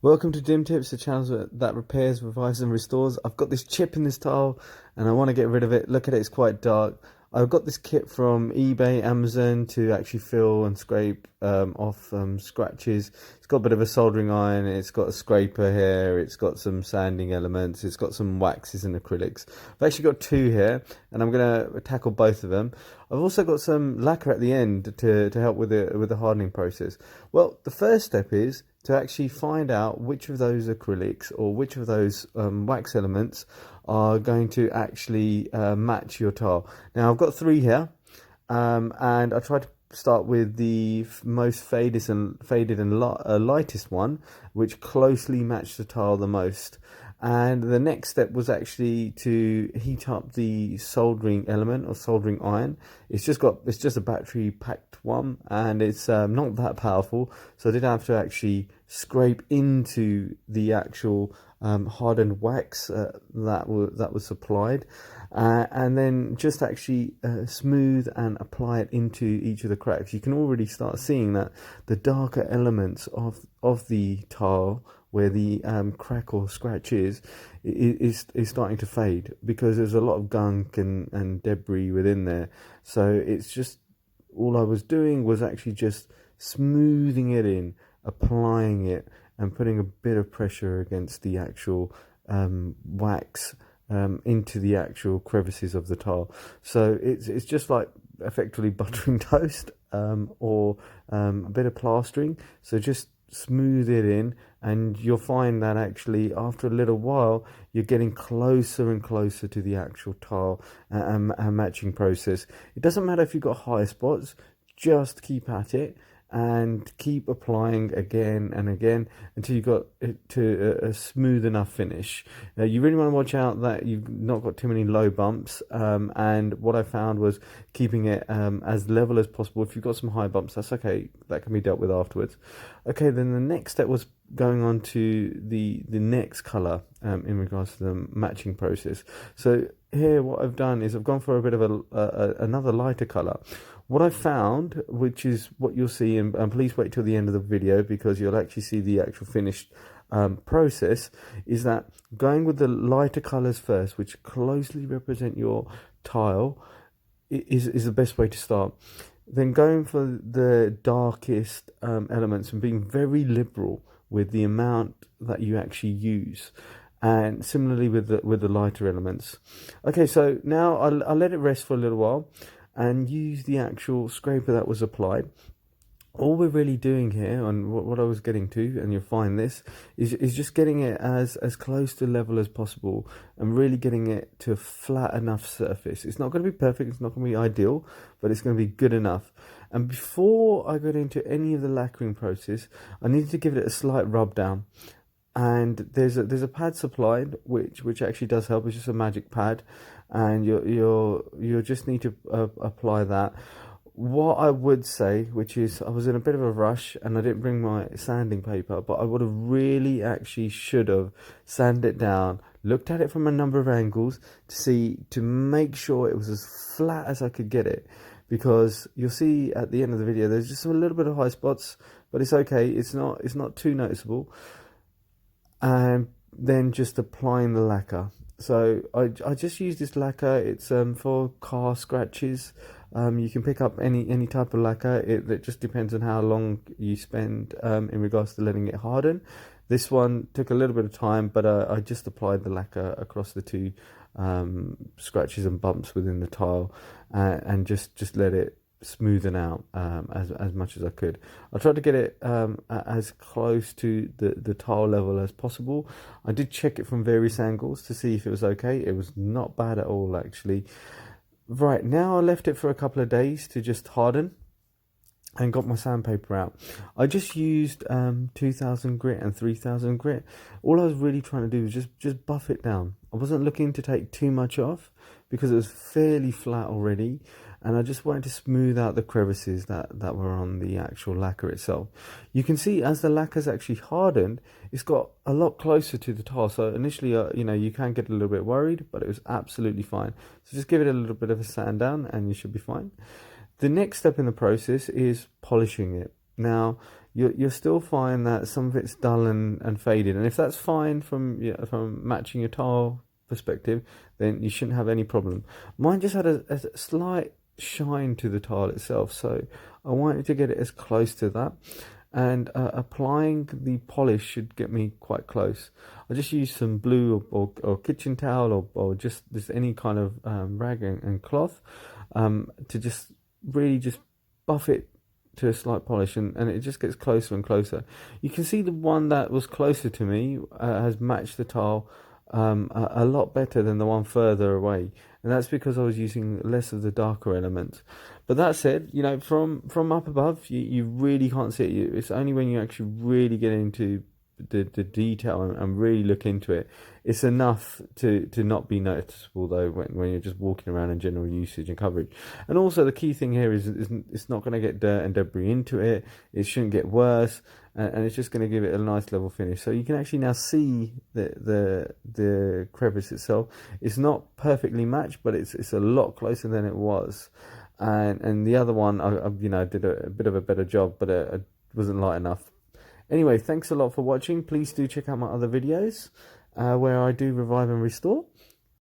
Welcome to Dim Tips, the channel that repairs, revives and restores. I've got this chip in this tile and I want to get rid of it. Look at it, it's quite dark. I've got this kit from eBay, Amazon to actually fill and scrape off scratches. It's got a bit of a soldering iron, it's got a scraper here, it's got some sanding elements, it's got some waxes and acrylics. I've actually got two here and I'm going to tackle both of them. I've also got some lacquer at the end to help with the hardening process. Well, the first step is to actually find out which of those acrylics or which of those wax elements are going to actually match your tile. Now I've got three here, and I tried to start with the most faded and lightest one, which closely matched the tile the most. And the next step was actually to heat up the soldering element or soldering iron. It's just a battery packed one, and it's not that powerful, so I didn't have to actually scrape into the actual hardened wax that was supplied, and then just actually smooth and apply it into each of the cracks. You can already start seeing that the darker elements of the tile where the crack or scratch is starting to fade, because there's a lot of gunk and debris within there. So it's just, all I was doing was actually just smoothing it in, applying it and putting a bit of pressure against the actual wax into the actual crevices of the tile. So it's just like effectively buttering toast, or a bit of plastering. So just smooth it in, and you'll find that actually after a little while you're getting closer and closer to the actual tile and matching process. It doesn't matter if you've got high spots, just keep at it and keep applying again and again until you got it to a smooth enough finish. You really want to watch out that you've not got too many low bumps, and what I found was keeping it as level as possible. If you've got some high bumps, that's okay, that can be dealt with afterwards. Okay, then the next step was going on to the next color in regards to the matching process. So here what I've done is I've gone for a bit of another lighter color. What I found, which is what you'll see, and please wait till the end of the video because you'll actually see the actual finished process, is that going with the lighter colors first, which closely represent your tile, is the best way to start. Then going for the darkest elements and being very liberal with the amount that you actually use, and similarly with the lighter elements. Okay, so now I'll let it rest for a little while and use the actual scraper that was applied. All we're really doing here, and what I was getting to, and you'll find this, is just getting it as close to level as possible and really getting it to a flat enough surface. It's not going to be perfect, it's not going to be ideal, but it's going to be good enough. And before I got into any of the lacquering process, I needed to give it a slight rub down. And there's a pad supplied which actually does help. It's just a magic pad, and you'll just need to apply that. What I would say, which is, I was in a bit of a rush and I didn't bring my sanding paper, but I would have really actually should have sanded it down, looked at it from a number of angles to make sure it was as flat as I could get it, because you'll see at the end of the video there's just a little bit of high spots, but it's okay, it's not too noticeable. And then just applying the lacquer. So I just use this lacquer. It's for car scratches. You can pick up any type of lacquer. It just depends on how long you spend in regards to letting it harden. This one took a little bit of time, but I just applied the lacquer across the two scratches and bumps within the tile, and just let it smoothen out as much as I could. I tried to get it as close to the tile level as possible. I did check it from various angles to see if it was okay. It was not bad at all, actually. Right, now I left it for a couple of days to just harden and got my sandpaper out. I just used 2000 grit and 3000 grit. All I was really trying to do was just buff it down. I wasn't looking to take too much off because it was fairly flat already, and I just wanted to smooth out the crevices that were on the actual lacquer itself. You can see as the lacquer's actually hardened, it's got a lot closer to the tile. So initially, you can get a little bit worried, but it was absolutely fine. So just give it a little bit of a sand down and you should be fine. The next step in the process is polishing it. Now, you'll still find that some of it's dull and faded. And if that's fine from, you know, from matching your tile perspective, then you shouldn't have any problem. Mine just had a slight shine to the tile itself, so I wanted to get it as close to that. And applying the polish should get me quite close. I just use some blue or kitchen towel or just any kind of rag and cloth to just really just buff it to a slight polish, and it just gets closer and closer. You can see the one that was closer to me has matched the tile a lot better than the one further away, and that's because I was using less of the darker elements. But that said, you know, from up above, you really can't see it. It's only when you actually really get into the detail and really look into it, it's enough to not be noticeable though when you're just walking around in general usage and coverage. And also the key thing here is it's not going to get dirt and debris into it. It shouldn't get worse, and it's just going to give it a nice level finish. So you can actually now see the crevice itself. It's not perfectly matched, but it's a lot closer than it was. And the other one, I you know, did a bit of a better job, but it wasn't light enough. Anyway, thanks a lot for watching. Please do check out my other videos where I do revive and restore.